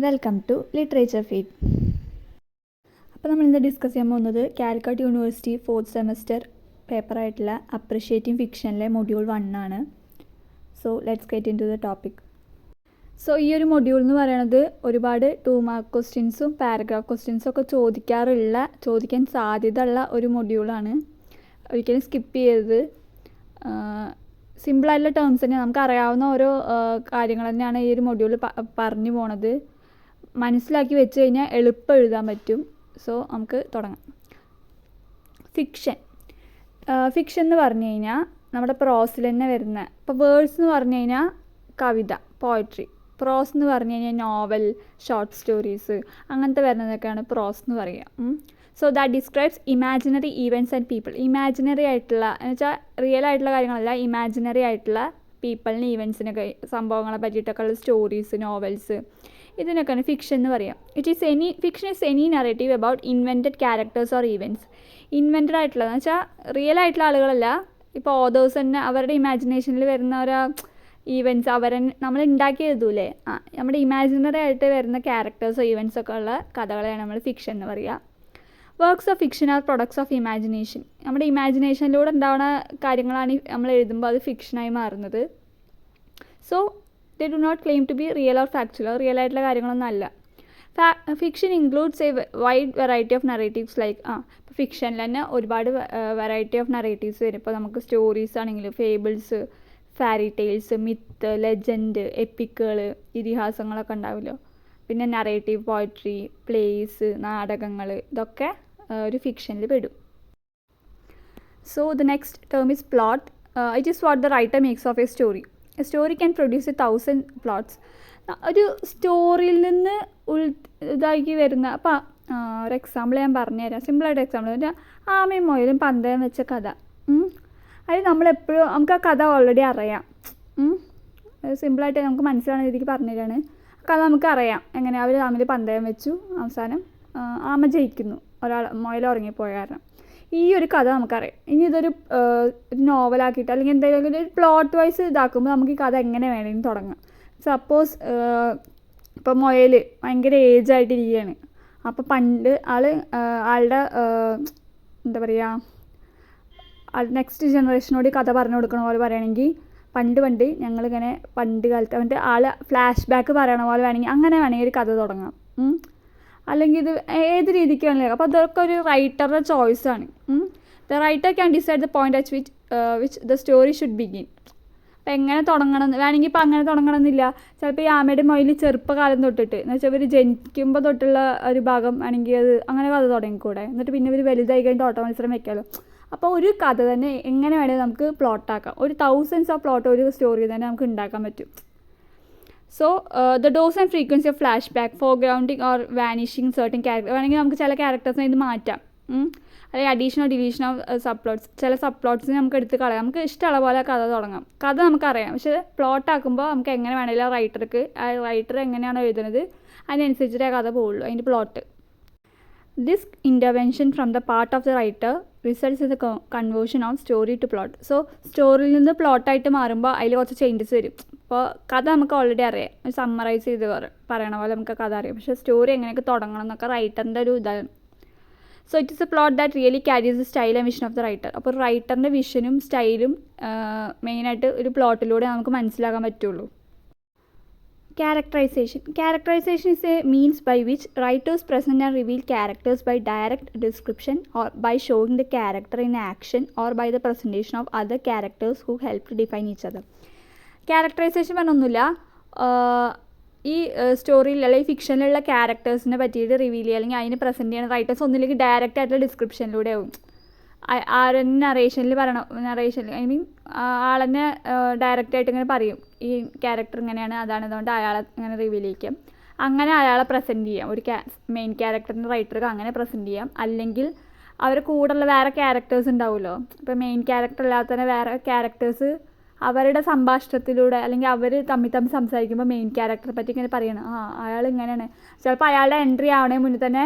Welcome to literature feed. അപ്പോൾ നമ്മൾ ഇന്ന് ഡിസ്കസ് ചെയ്യാൻ പോകുന്നത് കാലിക്കറ്റ് യൂണിവേഴ്സിറ്റി 4th സെമസ്റ്റർ പേപ്പറായിട്ടുള്ള അപ്രിഷ്യേറ്റിംഗ് ഫിക്ഷനിലെ മൊഡ്യൂൾ 1 ആണ്. So let's get into the topic. സോ ഈ ഒരു മൊഡ്യൂൾ എന്ന് പറയുന്നത് ഒരുപാട് 2 മാർക്ക് ക്വസ്റ്റ്യൻസും പാരഗ്രാഫ് ക്വസ്റ്റ്യൻസും ഒക്കെ ചോദിക്കാൻ സാധ്യത ഉള്ള ഒരു മൊഡ്യൂളാണ്. ഒരിക്കലും സ്കിപ്പ് ചെയ്യരുത്. സിമ്പിളായിട്ടുള്ള ടേംസ് തന്നെ, നമുക്ക് അറിയാവുന്ന ഓരോ കാര്യങ്ങൾ തന്നെയാണ് ഈ ഒരു മൊഡ്യൂൾ പറഞ്ഞു പോണത്. മനസ്സിലാക്കി വെച്ച് കഴിഞ്ഞാൽ എളുപ്പം എഴുതാൻ പറ്റും. സോ നമുക്ക് തുടങ്ങാം. ഫിക്ഷൻ എന്ന് പറഞ്ഞു കഴിഞ്ഞാൽ നമ്മുടെ പ്രോസിൽ തന്നെ വരുന്ന, ഇപ്പോൾ വേർഡ്സ് എന്ന് പറഞ്ഞു കഴിഞ്ഞാൽ കവിത, പോയട്രി. പ്രോസ് എന്ന് പറഞ്ഞു കഴിഞ്ഞാൽ നോവൽ, ഷോർട്ട് സ്റ്റോറീസ്, അങ്ങനത്തെ വരുന്നതൊക്കെയാണ് പ്രോസ് എന്ന് പറയുക. So that describes imaginary events and people. Imaginary ആയിട്ടുള്ള എന്ന് വെച്ചാൽ റിയൽ ആയിട്ടുള്ള കാര്യങ്ങളല്ല, ഇമാജിനറി ആയിട്ടുള്ള പീപ്പിളിന്, ഈവൻറ്റ്സിനൊക്കെ, സംഭവങ്ങളെ പറ്റിയിട്ടൊക്കെ ഉള്ള സ്റ്റോറീസ്, നോവൽസ്, ഇതിനൊക്കെയാണ് ഫിക്ഷൻ എന്ന് പറയാം. Fiction is any narrative about invented characters or events. Invented ആയിട്ടുള്ളതെന്ന് വെച്ചാൽ റിയൽ ആയിട്ടുള്ള ആളുകളല്ല, ഇപ്പോൾ ഓതേഴ്സ് തന്നെ അവരുടെ ഇമാജിനേഷനിൽ വരുന്ന ഓരോ ഈവൻറ്റ്സ് നമ്മൾ ഉണ്ടാക്കി എഴുതൂലേ, നമ്മുടെ ഇമാജിനറി ആയിട്ട് വരുന്ന ക്യാരക്ടേഴ്സോ ഈവൻറ്റ്സൊക്കെ ഉള്ള കഥകളെയാണ് നമ്മൾ ഫിക്ഷൻ എന്ന് പറയുക. Works of fiction are products of imagination. നമ്മുടെ ഇമാജിനേഷനിലൂടെ ഉണ്ടാവുന്ന കാര്യങ്ങളാണ് നമ്മൾ എഴുതുമ്പോൾ അത് ഫിക്ഷനായി മാറുന്നത്. So they do not claim to be real or factual. Real ആയിട്ടുള്ള കാര്യങ്ങളൊന്നും അല്ല. Fiction includes a wide variety of narratives. Like ഇപ്പോൾ ഫിക്ഷനിൽ തന്നെ ഒരുപാട് വെറൈറ്റി ഓഫ് നറേറ്റീവ്സ് വരും. ഇപ്പോൾ നമുക്ക് സ്റ്റോറീസ് ആണെങ്കിൽ ഫേബിൾസ്, ഫാരി ടെയിൽസ്, മിത്ത്, ലെജൻഡ്, എപ്പിക്കുകൾ, ഇതിഹാസങ്ങളൊക്കെ ഉണ്ടാവുമല്ലോ. പിന്നെ നറേറ്റീവ് പോയട്രി, പ്ലേസ്, നാടകങ്ങൾ, ഇതൊക്കെ ഒരു ഫിക്ഷനിൽ പെടും. So the next term is plot. It is what the writer makes of a story. A story can produce 1000 plots. ഒരു സ്റ്റോറിയിൽ നിന്ന് ഇതാക്കി വരുന്ന, അപ്പോൾ ഒരു എക്സാമ്പിൾ ഞാൻ പറഞ്ഞുതരാം. സിമ്പിളായിട്ട് എക്സാമ്പിൾ പറഞ്ഞാൽ ആമയും മുയലും പന്തയം വെച്ച കഥ. അത് നമ്മളെപ്പോഴും നമുക്ക് ആ കഥ ഓൾറെഡി അറിയാം. സിമ്പിളായിട്ട് നമുക്ക് മനസ്സിലാവുന്ന രീതിക്ക് പറഞ്ഞുതരാണ്. കഥ നമുക്കറിയാം എങ്ങനെ അവർ തമ്മിൽ പന്തയം വെച്ചു, അവസാനം ആമ ജയിക്കുന്നു, മുയൽ ഉറങ്ങിപ്പോയ കാരണം. ഈ ഒരു കഥ നമുക്കറിയാം. ഇനി ഇതൊരു നോവലാക്കിയിട്ട് അല്ലെങ്കിൽ എന്തെങ്കിലും ഒരു പ്ലോട്ട് വൈസ് ഇതാക്കുമ്പോൾ നമുക്ക് ഈ കഥ എങ്ങനെ വേണമെങ്കിലും തുടങ്ങാം. സപ്പോസ് ഇപ്പോൾ മുയൽ ഭയങ്കര ഏജായിട്ടിരിക്കുകയാണ്. അപ്പോൾ പണ്ട് ആളുടെ എന്താ പറയുക, നെക്സ്റ്റ് ജനറേഷനോട് കഥ പറഞ്ഞു കൊടുക്കണ പോലെ പറയുകയാണെങ്കിൽ പണ്ട് ഞങ്ങളിങ്ങനെ പണ്ട് കാലത്ത് അവൻ്റെ ഫ്ലാഷ് ബാക്ക് പറയണ പോലെ വേണമെങ്കിൽ അങ്ങനെ വേണമെങ്കിൽ ഒരു കഥ തുടങ്ങാം. അല്ലെങ്കിൽ ഇത് ഏത് രീതിക്ക് വേണമെങ്കിലും. അപ്പോൾ അതൊക്കെ ഒരു റൈറ്ററുടെ ചോയ്സാണ്. The writer can decide the point at which the story should begin. അപ്പോൾ എങ്ങനെ തുടങ്ങണം വേണമെങ്കിൽ ഇപ്പോൾ അങ്ങനെ തുടങ്ങണമെന്നില്ല. ചിലപ്പോൾ ഈ ആമയുടെ മൊയിൽ ചെറുപ്പകാലം തൊട്ടിട്ട് എന്ന് വെച്ചാൽ ഇവർ ജനിക്കുമ്പോൾ തൊട്ടുള്ള ഒരു ഭാഗം ആണെങ്കിൽ അത് അങ്ങനെ കഥ തുടങ്ങിക്കൂടെ. എന്നിട്ട് പിന്നെ ഇവർ വലുതായി കഴിഞ്ഞിട്ട് ഓട്ട മത്സരം വെക്കാമല്ലോ. അപ്പോൾ ഒരു കഥ തന്നെ എങ്ങനെ വേണമെങ്കിൽ നമുക്ക് പ്ലോട്ടാക്കാം. ഒരു 1000s ഓഫ് പ്ലോട്ട് ഒരു സ്റ്റോറി തന്നെ നമുക്ക് ഉണ്ടാക്കാൻ പറ്റും. So the dose and frequency of flashback, foregrounding or vanishing certain character. വേണമെങ്കിൽ നമുക്ക് ചില ക്യാരക്ടേഴ്സിനെ ഇത് മാറ്റാം. അല്ലെങ്കിൽ അഡീഷണൽ ഡിലീഷൻ ഓഫ് സബ് ചില സബ് പ്ലോട്ട്സിന് നമുക്ക് എടുത്ത് കളയാം. നമുക്ക് ഇഷ്ടമുള്ള പോലെ കഥ തുടങ്ങാം. കഥ നമുക്കറിയാം, പക്ഷേ പ്ലോട്ടാക്കുമ്പോൾ നമുക്ക് എങ്ങനെ വേണമെങ്കിലും റൈറ്റർ എങ്ങനെയാണോ എഴുതുന്നത് അതിനനുസരിച്ചിട്ടേ കഥ പോവുള്ളൂ, അതിൻ്റെ plot. This intervention from the part of the writer results in the conversion of story to plot. So സ്റ്റോറിയിൽ നിന്ന് പ്ലോട്ടായിട്ട് മാറുമ്പോൾ അതിൽ കുറച്ച് ചേഞ്ചസ് വരും. ഇപ്പോൾ കഥ നമുക്ക് ഓൾറെഡി അറിയാം, സമ്മറൈസ് ചെയ്ത് പറയണ പോലെ നമുക്ക് കഥ അറിയാം. പക്ഷേ സ്റ്റോറി എങ്ങനെയൊക്കെ തുടങ്ങണം എന്നൊക്കെ റൈറ്ററിൻ്റെ ഒരു ഇതാണ്. So it is A plot that really carries the style and vision of the writer. അപ്പോൾ റൈറ്ററിൻ്റെ വിഷനും സ്റ്റൈലും മെയിനായിട്ട് ഒരു പ്ലോട്ടിലൂടെ നമുക്ക് മനസ്സിലാക്കാൻ പറ്റുള്ളൂ. Characterization is a means by which writers present and reveal characters by direct description or by showing the character in action or by the presentation of other characters who help to define each other. Characterization പറഞ്ഞൊന്നുമില്ല, ഈ സ്റ്റോറിയിൽ അല്ലെങ്കിൽ ഫിക്ഷനിലുള്ള ക്യാരക്ടേഴ്സിനെ പറ്റിയിട്ട് reveal ചെയ്യുക അല്ലെങ്കിൽ അതിനെ present ചെയ്യുന്ന writers ഒന്നില്ലെങ്കിൽ direct ആയിട്ടുള്ള ഡിസ്ക്രിപ്ഷനിലൂടെ ആവും. നറേഷനിൽ ഐ മീൻ ആളെന്നെ ഡയറക്റ്റായിട്ട് ഇങ്ങനെ പറയും, ഈ ക്യാരക്ടർ ഇങ്ങനെയാണ്, അതാണ്, അതുകൊണ്ട് അയാളെ ഇങ്ങനെ റിവീൽ ചെയ്യിക്കാം. അങ്ങനെ അയാളെ പ്രസൻറ്റ് ചെയ്യാം. ഒരു മെയിൻ ക്യാരക്ടറിൻ്റെ റൈറ്റർക്ക് അങ്ങനെ പ്രസൻറ്റ് ചെയ്യാം. അല്ലെങ്കിൽ അവരുടെ കൂടെയുള്ള വേറെ ക്യാരക്ടേഴ്സ് ഉണ്ടാവുമല്ലോ. ഇപ്പോൾ മെയിൻ ക്യാരക്ടർ അല്ലാതെ തന്നെ വേറെ ക്യാരക്ടേഴ്സ് അവരുടെ സംഭാഷണത്തിലൂടെ അല്ലെങ്കിൽ അവർ തമ്മിൽ സംസാരിക്കുമ്പോൾ മെയിൻ ക്യാരക്ടറെ പറ്റി ഇങ്ങനെ പറയണം, അയാൾ ഇങ്ങനെയാണ്. ചിലപ്പോൾ അയാളുടെ എൻട്രി ആവണേ മുന്നേ തന്നെ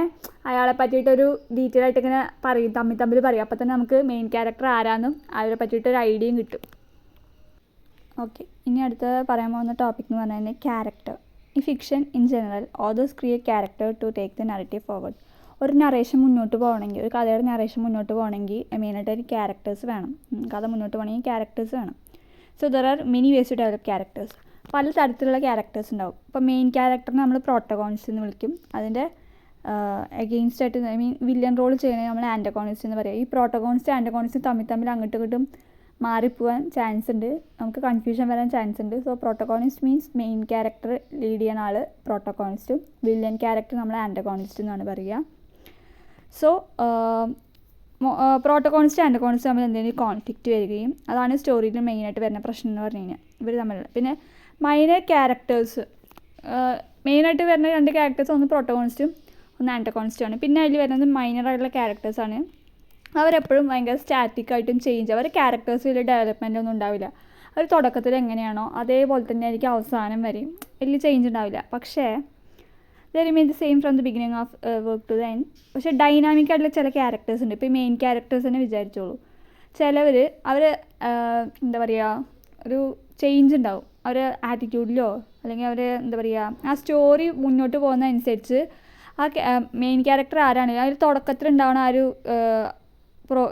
അയാളെ പറ്റിയിട്ടൊരു ഡീറ്റെയിൽ ആയിട്ട് ഇങ്ങനെ പറയും, തമ്മിൽ പറയും. അപ്പോൾ തന്നെ നമുക്ക് മെയിൻ ക്യാരക്ടർ ആരാന്നും അവരെ പറ്റിയിട്ടൊരു ഐഡിയയും കിട്ടും. ഓക്കെ, ഇനി അടുത്ത പറയാൻ പോകുന്ന ടോപ്പിക് എന്ന് പറഞ്ഞാൽ ക്യാരക്ടർ. ഈ fiction in general authors create character to take the narrative forward. ഒരു നറേഷൻ മുന്നോട്ട് പോകണമെങ്കിൽ, ഒരു കഥയുടെ നറേഷൻ മുന്നോട്ട് പോകണമെങ്കിൽ മെയിനായിട്ട് ഒരു ക്യാരക്ടേഴ്സ് വേണം. കഥ മുന്നോട്ട് പോകണമെങ്കിൽ ക്യാരക്ടേഴ്സ് വേണം. So there are many ways to develop characters. പല തരത്തിലുള്ള ക്യാരക്ടേഴ്സ് ഉണ്ടാവും. ഇപ്പോൾ മെയിൻ ക്യാരക്ടറിനെ നമ്മൾ പ്രോട്ടഗോണിസ്റ്റ് എന്ന് വിളിക്കും. അതിൻ്റെ എഗെയിൻസ്റ്റ് ആയിട്ട് വില്ലൻ റോൾ ചെയ്യുന്നത് നമ്മൾ ആൻറ്റഗോണിസ്റ്റ് എന്ന് പറയും. ഈ പ്രോട്ടഗോണിസ്റ്റ് ആൻറ്റഗോണിസ്റ്റ് തമ്മിൽ അങ്ങോട്ടും ഇങ്ങോട്ടും മാറിപ്പോകാൻ ചാൻസ് ഉണ്ട്, നമുക്ക് കൺഫ്യൂഷൻ വരാൻ ചാൻസ് ഉണ്ട്. So protagonist means main character lead ചെയ്യുന്ന ആൾ പ്രോട്ടഗോണിസ്റ്റും വില്ലൻ ക്യാരക്ടർ നമ്മൾ ആൻറ്റഗോണിസ്റ്റ് എന്നാണ് പറയുക. സോ പ്രോട്ടഗോണിസ്റ്റ് ആൻറ്റഗോണിസ്റ്റ് തമ്മിൽ എന്തെങ്കിലും കോൺഫ്ലിക്റ്റ് വരികയും അതാണ് സ്റ്റോറിയിൽ മെയിനായിട്ട് വരുന്ന പ്രശ്നം എന്ന് പറഞ്ഞു കഴിഞ്ഞാൽ ഇവർ തമ്മിലുള്ള. പിന്നെ മൈനർ ക്യാരക്ടേഴ്സ്, മെയിനായിട്ട് വരുന്ന 2 ക്യാരക്ടേഴ്സ്, ഒന്ന് പ്രോട്ടഗോണിസ്റ്റും ഒന്ന് ആൻറ്റഗോണിസ്റ്റുമാണ്. പിന്നെ അതിൽ വരുന്നത് മൈനറായിട്ടുള്ള ക്യാരക്ടേഴ്സാണ്. അവരെപ്പോഴും ഭയങ്കര സ്റ്റാറ്റിക്കായിട്ടും ചേഞ്ച്, അവർ ക്യാരക്ടേഴ്സ് വലിയ ഡെവലപ്മെൻ്റ് ഒന്നും ഉണ്ടാവില്ല. അവർ തുടക്കത്തിൽ എങ്ങനെയാണോ അതേപോലെ തന്നെ ആയിരിക്കും അവസാനം വരെയും, വലിയ ചേഞ്ച് ഉണ്ടാവില്ല. പക്ഷേ they remain the same from the beginning of work to the end. പക്ഷേ ഡൈനാമിക് ആയിട്ടുള്ള ചില ക്യാരക്ടേഴ്സ് ഉണ്ട്. ഇപ്പോൾ ഈ മെയിൻ ക്യാരക്ടേഴ്സ് തന്നെ വിചാരിച്ചോളൂ, ചിലവർ അവർ എന്താ പറയുക, ഒരു ചേഞ്ച് ഉണ്ടാവും അവർ ആറ്റിറ്റ്യൂഡിലോ, അല്ലെങ്കിൽ അവർ എന്താ പറയുക, ആ സ്റ്റോറി മുന്നോട്ട് പോകുന്നതനുസരിച്ച് ആ മെയിൻ ക്യാരക്ടർ ആരാണ് അതിൽ തുടക്കത്തിലുണ്ടാവുന്ന ആ ഒരു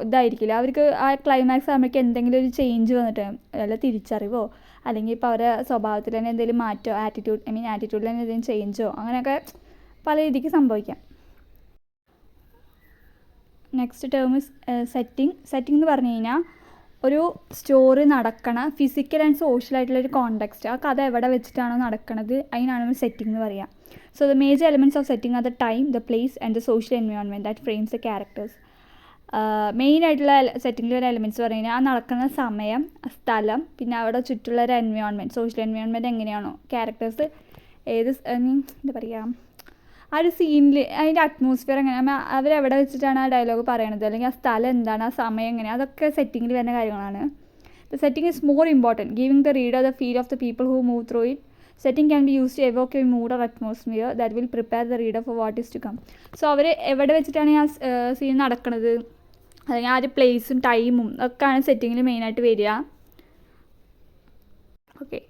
ഇതായിരിക്കില്ല. അവർക്ക് ആ ക്ലൈമാക്സ് ആകുമ്പോഴേക്കും എന്തെങ്കിലും ഒരു ചേഞ്ച് വന്നിട്ട്, അല്ല തിരിച്ചറിവോ അല്ലെങ്കിൽ ഇപ്പോൾ അവരുടെ സ്വഭാവത്തിൽ തന്നെ എന്തെങ്കിലും മാറ്റമോ, ആറ്റിറ്റ്യൂഡിൽ തന്നെ എന്തെങ്കിലും ചേഞ്ചോ, അങ്ങനെയൊക്കെ പല രീതിക്ക് സംഭവിക്കാം. Next term is setting. Setting എന്ന് പറഞ്ഞു കഴിഞ്ഞാൽ ഒരു സ്റ്റോറി നടക്കണ ഫിസിക്കൽ ആൻഡ് സോഷ്യലായിട്ടുള്ളൊരു കോണ്ടെക്സ്റ്റ്, ആ കഥ എവിടെ വെച്ചിട്ടാണോ നടക്കുന്നത് അതിനാണ് നമ്മൾ സെറ്റിംഗ് എന്ന് പറയുക. So the major elements of setting are the time, the place and the social environment that frames the characters. മെയിനായിട്ടുള്ള സെറ്റിങ്ങിൽ ഒരു എലമെൻറ്റ്സ് പറഞ്ഞു കഴിഞ്ഞാൽ ആ നടക്കുന്ന സമയം, സ്ഥലം, പിന്നെ അവിടെ ചുറ്റുള്ള ഒരു എൻവയോൺമെൻറ്റ്, സോഷ്യൽ എൻവയോൺമെൻറ്റ് എങ്ങനെയാണോ ക്യാരക്ടേഴ്സ് ഏത് എന്താ പറയുക, ആ ഒരു സീനിൽ അതിൻ്റെ അറ്റ്മോസ്ഫിയർ എങ്ങനെ, അവരെവിടെ വെച്ചിട്ടാണ് ആ ഡയലോഗ് പറയണത്, അല്ലെങ്കിൽ ആ സ്ഥലം എന്താണ്, ആ സമയം എങ്ങനെയാണ്, അതൊക്കെ സെറ്റിങ്ങിൽ വരുന്ന കാര്യങ്ങളാണ്. The setting is more important, giving the reader the feel of the people who move through it. Setting can be used to evoke a mood or atmosphere that will prepare the reader for what is to come. So അവർ എവിടെ വെച്ചിട്ടാണ് ആ scene നടക്കുന്നത്, അല്ലെങ്കിൽ ആ ഒരു പ്ലേസും ടൈമും ഒക്കെയാണ് സെറ്റിങ്ങിൽ മെയിനായിട്ട് വരിക. Okay,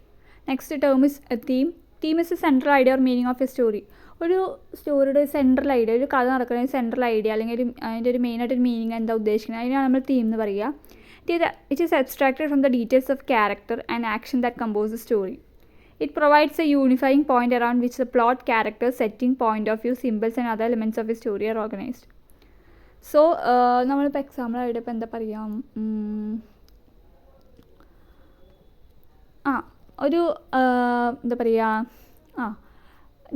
next term is theme. Theme is A central idea or meaning of a story. ഒരു സ്റ്റോറിയുടെ സെൻട്രൽ ഐഡിയ, ഒരു കഥ നടക്കുന്ന സെൻട്രൽ ഐഡിയ അല്ലെങ്കിൽ അതിൻ്റെ ഒരു മെയിനായിട്ടൊരു മീനിങ് എന്താ ഉദ്ദേശിക്കുന്നത്, അതിനാണ് നമ്മൾ തീം എന്ന് പറയുക. It is abstracted from the details of character and action that compose the story. It provides a unifying point around which the plot, character, setting, point of view, symbols and other elements of a story are organized. So നമ്മളിപ്പോൾ എക്സാമ്പിളായിട്ട് ഇപ്പോൾ എന്താ പറയുക, ഒരു എന്താ പറയുക,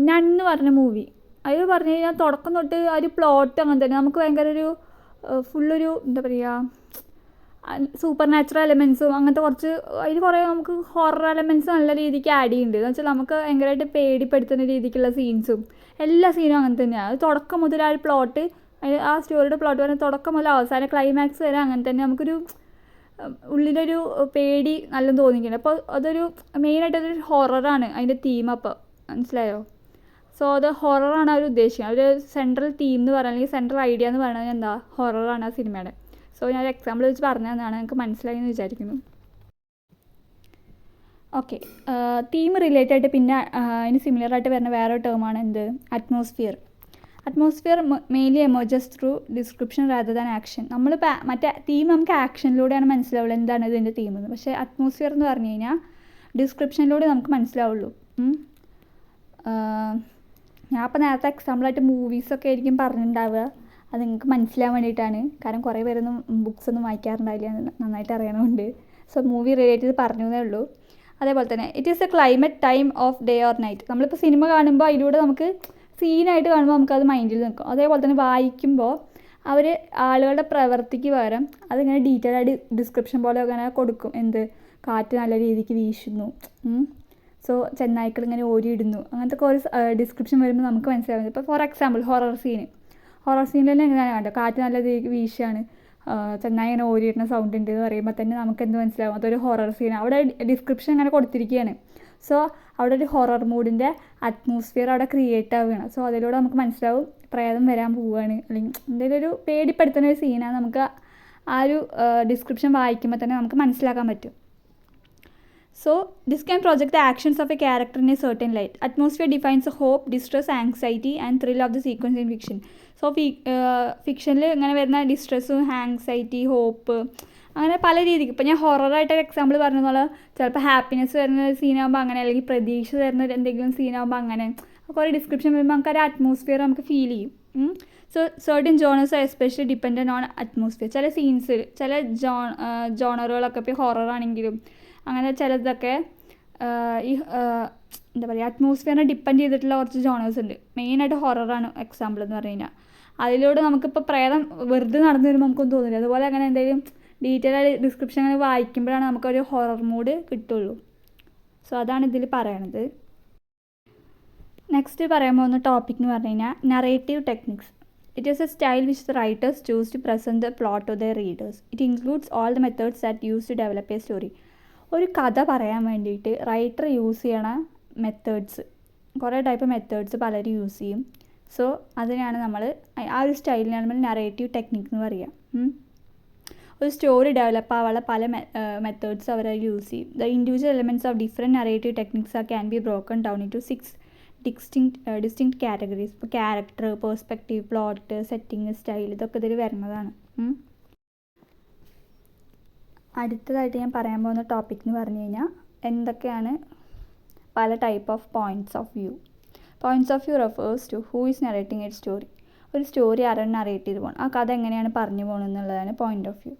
none എന്ന് പറഞ്ഞ movie, അത് പറഞ്ഞു കഴിഞ്ഞാൽ തുടക്കം തൊട്ട് ആ ഒരു പ്ലോട്ട് അങ്ങനെ തന്നെ നമുക്ക് ഭയങ്കര ഒരു ഫുള്ളൊരു എന്താ പറയുക, സൂപ്പർ നാച്ചുറൽ എലമെൻസും അങ്ങനത്തെ കുറച്ച് അതിൽ കുറേ നമുക്ക് ഹൊറർ എലമെൻറ്റ്സ് നല്ല രീതിക്ക് ആഡ് ചെയ്യുന്നുണ്ട്. എന്ന് വെച്ചാൽ നമുക്ക് ഭയങ്കരമായിട്ട് പേടിപ്പെടുത്തുന്ന രീതിക്കുള്ള സീൻസും എല്ലാ സീനും അങ്ങനെ തന്നെയാണ്. അത് തുടക്കം മുതൽ ആ ഒരു പ്ലോട്ട്, ആ സ്റ്റോറിയുടെ പ്ലോട്ട് പറഞ്ഞാൽ തുടക്കം മുതൽ അവസാനം ക്ലൈമാക്സ് വരെ അങ്ങനെ തന്നെ നമുക്കൊരു ഉള്ളിലൊരു പേടി നല്ലതും തോന്നിക്കുന്നുണ്ട്. അപ്പോൾ അതൊരു മെയിനായിട്ട് അതൊരു ഹൊററാണ് അതിൻ്റെ തീം. അപ്പോൾ മനസ്സിലായോ? സോ അത് ഹൊററാണ് അവർ ഉദ്ദേശിക്കുന്നത്. ഒരു സെൻട്രൽ തീം എന്ന് പറയുന്നത്, അല്ലെങ്കിൽ സെൻട്രൽ ഐഡിയ എന്ന് പറയുന്നത് എന്താ, ഹൊററാണ് ആ സിനിമയുടെ. സോ ഞാൻ എക്സാമ്പിൾ വെച്ച് പറഞ്ഞു തന്നതാണ്, നിങ്ങൾക്ക് മനസ്സിലായി എന്ന് വിചാരിക്കുന്നു. ഓക്കെ, തീം റിലേറ്റഡ് ആയിട്ട് പിന്നെ അതിന് സിമിലറായിട്ട് വരുന്ന വേറൊരു ടേമാണ് എന്ത്, atmosphere. Atmosphere mainly emerges through description rather than action. നമ്മൾ മറ്റേ തീം നമുക്ക് ആക്ഷനിലൂടെയാണ് മനസ്സിലാവുള്ളൂ എന്താണ് ഇതിൻ്റെ തീമെന്ന്. പക്ഷേ അറ്റ്മോസ്ഫിയർ എന്ന് പറഞ്ഞു കഴിഞ്ഞാൽ ഡിസ്ക്രിപ്ഷനിലൂടെ നമുക്ക് മനസ്സിലാവുള്ളൂ. ഞാൻ അപ്പോൾ നേരത്തെ എക്സാമ്പിളായിട്ട് മൂവീസൊക്കെ ആയിരിക്കും പറഞ്ഞിട്ടുണ്ടാവുക, അത് നിങ്ങൾക്ക് മനസ്സിലാൻ വേണ്ടിയിട്ടാണ്. കാരണം കുറേ പേരൊന്നും ബുക്സൊന്നും വായിക്കാറുണ്ടാവില്ല, നന്നായിട്ട് അറിയണമുണ്ട്. സോ മൂവി റിലേറ്റ് ചെയ്ത് പറഞ്ഞു എന്നേ ഉള്ളൂ. അതേപോലെ തന്നെ it is A climate, time off day or night. നമ്മളിപ്പോൾ സിനിമ കാണുമ്പോൾ അതിലൂടെ നമുക്ക് സീനായിട്ട് കാണുമ്പോൾ നമുക്കത് മൈൻഡിൽ നിൽക്കും. അതേപോലെ തന്നെ വായിക്കുമ്പോൾ അവർ ആളുകളുടെ പ്രവൃത്തിക്ക് പകരം അതിങ്ങനെ ഡീറ്റെയിൽ ആയിട്ട് ഡിസ്ക്രിപ്ഷൻ പോലെ അങ്ങനെ കൊടുക്കും. എന്ത്, കാറ്റ് നല്ല രീതിക്ക് വീശുന്നു, സോ ചെന്നായ്ക്കൾ ഇങ്ങനെ ഓരിയിടുന്നു, അങ്ങനത്തെ കുറേ ഡിസ്ക്രിപ്ഷൻ വരുമ്പോൾ നമുക്ക് മനസ്സിലാവുന്നത്. ഇപ്പോൾ ഫോർ എക്സാമ്പിൾ ഹൊറർ സീനിൽ തന്നെ എങ്ങനെയാണ് കണ്ടോ, കാറ്റ് നല്ല രീതിക്ക് വീശാണ്, ചെന്നായി ഇങ്ങനെ ഓരിയിടുന്ന സൗണ്ട് ഉണ്ട് എന്ന് പറയുമ്പോൾ തന്നെ നമുക്ക് എന്ത് മനസ്സിലാവും, അതൊരു ഹൊറർ സീനാണ്. അവിടെ ഡിസ്ക്രിപ്ഷൻ അങ്ങനെ കൊടുത്തിരിക്കുകയാണ്. സോ അവിടെ ഒരു ഹൊറർ മൂഡിൻ്റെ അറ്റ്മോസ്ഫിയർ അവിടെ ക്രിയേറ്റ് ആവുകയാണ്. സോ അതിലൂടെ നമുക്ക് മനസ്സിലാവും പ്രേതം വരാൻ പോവുകയാണ്, അല്ലെങ്കിൽ എന്തെങ്കിലും ഒരു പേടിപ്പെടുത്തുന്ന ഒരു സീനാണ്. നമുക്ക് ആ ഒരു ഡിസ്ക്രിപ്ഷൻ വായിക്കുമ്പോൾ തന്നെ നമുക്ക് മനസ്സിലാക്കാൻ പറ്റും. So this can project the actions of a character in a certain light. Atmosphere defines hope, distress, anxiety and thrill of the sequence in fiction. So ഫിക്ഷനിൽ ഇങ്ങനെ വരുന്ന ഡിസ്ട്രസ്സും ആങ്സൈറ്റി, ഹോപ്പ്, അങ്ങനെ പല രീതിക്ക്. ഇപ്പോൾ ഞാൻ ഹൊററായിട്ടൊക്കെ എക്സാമ്പിൾ പറഞ്ഞതുപോലെ ചിലപ്പോൾ ഹാപ്പിനെസ് വരുന്ന സീനാകുമ്പോൾ അങ്ങനെ, അല്ലെങ്കിൽ പ്രതീക്ഷ തരുന്ന എന്തെങ്കിലും സീനാകുമ്പോൾ അങ്ങനെ, കുറേ ഡിസ്ക്രിപ്ഷൻ വരുമ്പോൾ നമുക്ക് ഒരു അറ്റ്മോസ്ഫിയർ നമുക്ക് ഫീൽ ചെയ്യും. So certain genres are especially dependent on atmosphere. ചില സീൻസ്, ചില ജോണറുകളൊക്കെ ഇപ്പോൾ ഹൊററാണെങ്കിലും അങ്ങനെ ചിലതൊക്കെ ഈ എന്താ പറയുക, അറ്റ്മോസ്ഫിയറിനെ ഡിപ്പെൻഡ് ചെയ്തിട്ടുള്ള കുറച്ച് ജോണേഴ്സ് ഉണ്ട്. മെയിനായിട്ട് ഹൊററാണ് എക്സാമ്പിൾ എന്ന് പറഞ്ഞു കഴിഞ്ഞാൽ. അതിലൂടെ നമുക്കിപ്പോൾ പ്രേതം വെറുതെ നടന്നു വരുമ്പോൾ നമുക്കൊന്നും തോന്നില്ല. അതുപോലെ അങ്ങനെ എന്തെങ്കിലും ഡീറ്റെയിൽ ആയിട്ട് ഡിസ്ക്രിപ്ഷൻ അങ്ങനെ വായിക്കുമ്പോഴാണ് നമുക്കൊരു ഹൊറർ മൂഡ് കിട്ടുള്ളൂ. സോ അതാണ് ഇതിൽ പറയണത്. നെക്സ്റ്റ് പറയാൻ പോകുന്ന ടോപ്പിക് എന്ന് പറഞ്ഞു കഴിഞ്ഞാൽ narrative techniques. It is a style which the writers choose to present the plot to the readers. It includes all the methods that use to develop a story. ഒരു കഥ പറയാൻ വേണ്ടിയിട്ട് റൈറ്റർ യൂസ് ചെയ്യണ methods, കുറേ type methods പലരും use ചെയ്യും. So അതിനാണ് നമ്മൾ, ആ ഒരു സ്റ്റൈലിനാണ് നമ്മൾ നറേറ്റീവ് ടെക്നിക് എന്ന് പറയുക. ഒരു സ്റ്റോറി ഡെവലപ്പ് ആവാനുള്ള പല മെത്തേഡ്സ് അവർ യൂസ് ചെയ്യും. The individual elements of different narrative techniques can be broken down into 6 distinct categories. ഇപ്പോൾ character, perspective, plot, setting, style, ഇതൊക്കെ ഇതിൽ വരുന്നതാണ്. അടുത്തതായിട്ട് ഞാൻ പറയാൻ പോകുന്ന ടോപ്പിക് എന്ന് പറഞ്ഞു കഴിഞ്ഞാൽ എന്തൊക്കെയാണ് പല type of points of view. Points of view refers to who is narrating a story. ഒരു സ്റ്റോറി ആരാണ് നറേറ്റ് ചെയ്ത് പോകണം, ആ കഥ എങ്ങനെയാണ് പറഞ്ഞു പോകണം എന്നുള്ളതാണ് point of view.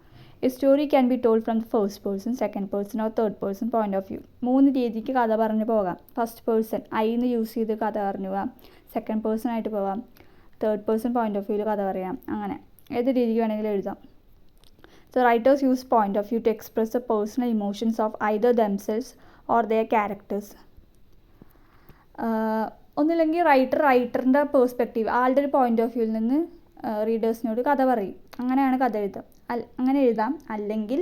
A story can be told from the first person, second person or third person point of view. 3 രീതിക്ക് കഥ പറഞ്ഞു പോകാം. ഫസ്റ്റ് പേഴ്സൺ ഐന്ന് യൂസ് ചെയ്ത് കഥ പറഞ്ഞു പോകാം, സെക്കൻഡ് പേഴ്സൺ ആയിട്ട് പോകാം, തേർഡ് പേഴ്സൺ പോയിൻ്റ് ഓഫ് വ്യൂവിൽ കഥ പറയാം. അങ്ങനെ ഏത് രീതിക്ക് വേണമെങ്കിലും എഴുതാം. So writers use point of view to express the personal emotions of either themselves or their characters. ഒന്നില്ലെങ്കിൽ റൈറ്ററിൻ്റെ പേഴ്സ്പെക്റ്റീവ്, ആളുടെ ഒരു പോയിൻ്റ് ഓഫ് വ്യൂവിൽ നിന്ന് റീഡേഴ്സിനോട് കഥ പറയും. അങ്ങനെയാണ് കഥ എഴുതാം. അങ്ങനെ എഴുതാം. അല്ലെങ്കിൽ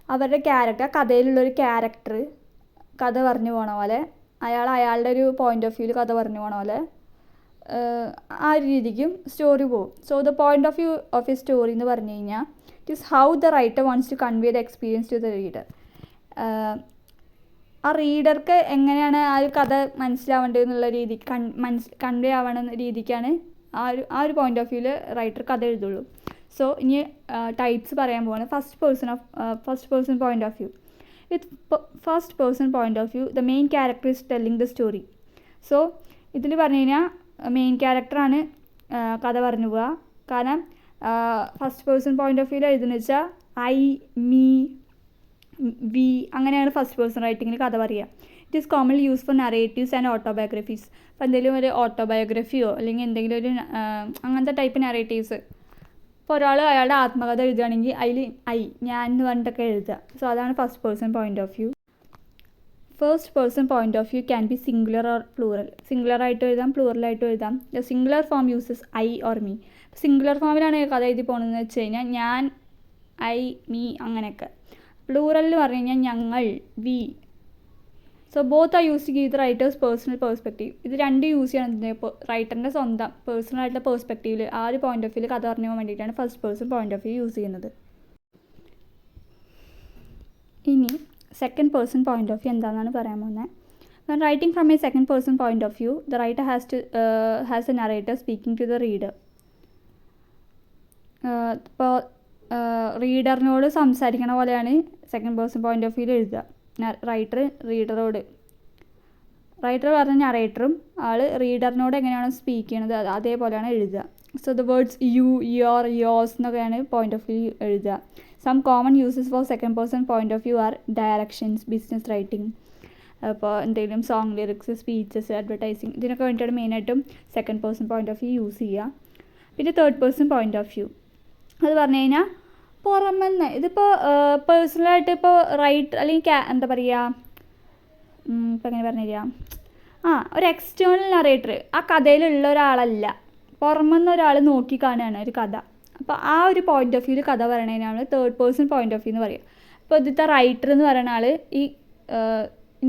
അവരുടെ ക്യാരക്ടർ, കഥയിലുള്ളൊരു ക്യാരക്ടർ കഥ പറഞ്ഞു പോണ പോലെ, അയാളുടെ ഒരു പോയിൻ്റ് ഓഫ് വ്യൂവിൽ കഥ പറഞ്ഞു പോണ പോലെ ആ ഒരു രീതിക്കും സ്റ്റോറി പോകും. So the point of view of a story എന്ന് പറഞ്ഞു കഴിഞ്ഞാൽ it is how the writer wants to convey the experience to the reader. ആ റീഡർക്ക് എങ്ങനെയാണ് ആ ഒരു കഥ മനസ്സിലാവേണ്ടത് എന്നുള്ള രീതിക്ക് കൺവേ ആവണ രീതിക്കാണ് ആ ഒരു പോയിൻ്റ് ഓഫ് വ്യൂവിൽ റൈറ്റർ കഥ എഴുതുള്ളൂ. സോ ഇനി ടൈപ്സ് പറയാൻ പോവാണ്. First person point of view. With first person point of view the main character is telling the story. So ഇതിൽ പറഞ്ഞു കഴിഞ്ഞാൽ മെയിൻ ക്യാരക്ടറാണ് കഥ പറഞ്ഞു പോവുക. കാരണം ഫസ്റ്റ് പേഴ്സൺ പോയിൻ്റ് ഓഫ് വ്യൂവിൽ എഴുതുന്നത് വെച്ചാൽ ഐ, മീ, വി, അങ്ങനെയാണ് ഫസ്റ്റ് പേഴ്സൺ റൈറ്റിങ്ങിൽ കഥ പറയുക. It is commonly use for narratives and autobiographies. ഇപ്പോൾ എന്തെങ്കിലും ഒരു ഓട്ടോബയോഗ്രഫിയോ അല്ലെങ്കിൽ എന്തെങ്കിലും ഒരു അങ്ങനത്തെ ടൈപ്പ് നറേറ്റീവ്സ്. ഇപ്പോൾ ഒരാൾ അയാളുടെ ആത്മകഥ എഴുതുകയാണെങ്കിൽ അതിൽ ഞാൻ എന്ന് പറഞ്ഞിട്ടൊക്കെ എഴുതുക. സോ അതാണ് first person point of view. First person point of view can be singular or plural. സിംഗുലറായിട്ട് എഴുതാം, പ്ലൂറലായിട്ട് എഴുതാം. The singular form uses I or me. Singular ഫോമിലാണ് കഥ എഴുതി പോകണമെന്ന് വെച്ച് കഴിഞ്ഞാൽ ഞാൻ, ഐ, മീ, അങ്ങനെയൊക്കെ. പ്ലൂറലിൽ പറഞ്ഞു കഴിഞ്ഞാൽ ഞങ്ങൾ, we. So both are use to give the writers personal perspective. ഇത് രണ്ട് യൂസ് ചെയ്യണം. റൈറ്ററിൻ്റെ സ്വന്തം പേഴ്സണൽ ആയിട്ടുള്ള പേഴ്സ്പെക്റ്റീവിൽ ആ ഒരു പോയിൻ്റ് ഓഫ് വ്യൂവിൽ കഥ പറഞ്ഞു പോകാൻ വേണ്ടിയിട്ടാണ് first person point of view use ചെയ്യുന്നത്. ഇനി second person point of view എന്താണെന്നാണ് പറയാൻ പോകുന്നത്. When writing from a second person point of view, the writer has a narrator speaking to the reader. ഇപ്പോൾ റീഡറിനോട് സംസാരിക്കണ പോലെയാണ് സെക്കൻഡ് പേഴ്സൺ പോയിൻ്റ് ഓഫ് വ്യൂവിൽ എഴുതുക. റൈറ്റർ പറഞ്ഞ നറേറ്ററും ആൾ റീഡറിനോട് എങ്ങനെയാണ് സ്പീക്ക് ചെയ്യണത് അതേപോലെയാണ് എഴുതുക. So the words you, your, yours എന്നൊക്കെയാണ് പോയിൻ്റ് ഓഫ് വ്യൂ എഴുതുക. Some common uses for second person point of view are directions, business writing, അപ്പോൾ എന്തെങ്കിലും സോങ് ലിറിക്സ്, സ്പീച്ചസ്, അഡ്വർടൈസിങ്, ഇതിനൊക്കെ വേണ്ടിയിട്ടാണ് മെയിനായിട്ടും second person point of view use ചെയ്യുക. പിന്നെ third person point of view അത് പറഞ്ഞു കഴിഞ്ഞാൽ പുറമെന്ന്, ഇതിപ്പോൾ പേഴ്സണലായിട്ട് ഇപ്പോൾ റൈറ്റ് അല്ലെങ്കിൽ എന്താ പറയുക, ഇപ്പോൾ എങ്ങനെ പറഞ്ഞു തരിക, ഒരു എക്സ്റ്റേണൽ നറേറ്റർ ആ കഥയിലുള്ള ഒരാളല്ല, പുറമെന്ന് ഒരാൾ നോക്കി കാണുകയാണ് ഒരു കഥ. അപ്പോൾ ആ ഒരു പോയിൻ്റ് ഓഫ് വ്യൂവിൽ കഥ പറയണതിനാണ് third person point of view എന്ന് പറയുക. ഇപ്പോൾ ഇതിലത്തെ റൈറ്റർ എന്ന് പറയുന്ന ആൾ ഈ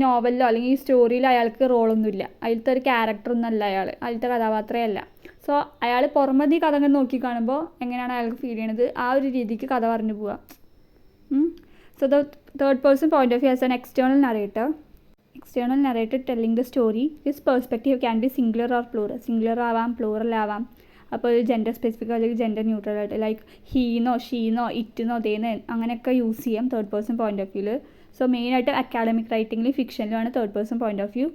നോവലിലോ അല്ലെങ്കിൽ ഈ സ്റ്റോറിയിലോ അയാൾക്ക് റോളൊന്നുമില്ല, അതിലത്തെ ഒരു ക്യാരക്ടറൊന്നും അല്ല അയാൾ, അതിലത്തെ കഥാപാത്രമേ അല്ല. സോ അയാൾ പുറമെ ഈ കഥ നോക്കി കാണുമ്പോൾ എങ്ങനെയാണ് അയാൾക്ക് ഫീൽ ചെയ്യണത് ആ ഒരു രീതിക്ക് കഥ പറഞ്ഞു പോവുക. So the third person point of view as an external narrator. External narrator telling the story. This perspective can be singular or plural. Singular ആവാം, പ്ലൂറൽ ആവാം. അപ്പോൾ ജെൻഡർ സ്പെസിഫിക് അല്ലെങ്കിൽ ജെൻഡർ ന്യൂട്രൽ ആയിട്ട് ലൈക്ക് ഹീന്നോ ഷീന്നോ ഇറ്റ്ന്നോ തേന്ന് അങ്ങനെയൊക്കെ യൂസ് ചെയ്യാം തേർഡ് പേഴ്സൺ പോയിന്റ് ഓഫ് വ്യൂവിൽ. സോ മെയിനായിട്ട് അക്കാഡമിക് റൈറ്റിംഗിൽ ഫിക്ഷനിലുമാണ് third person point of view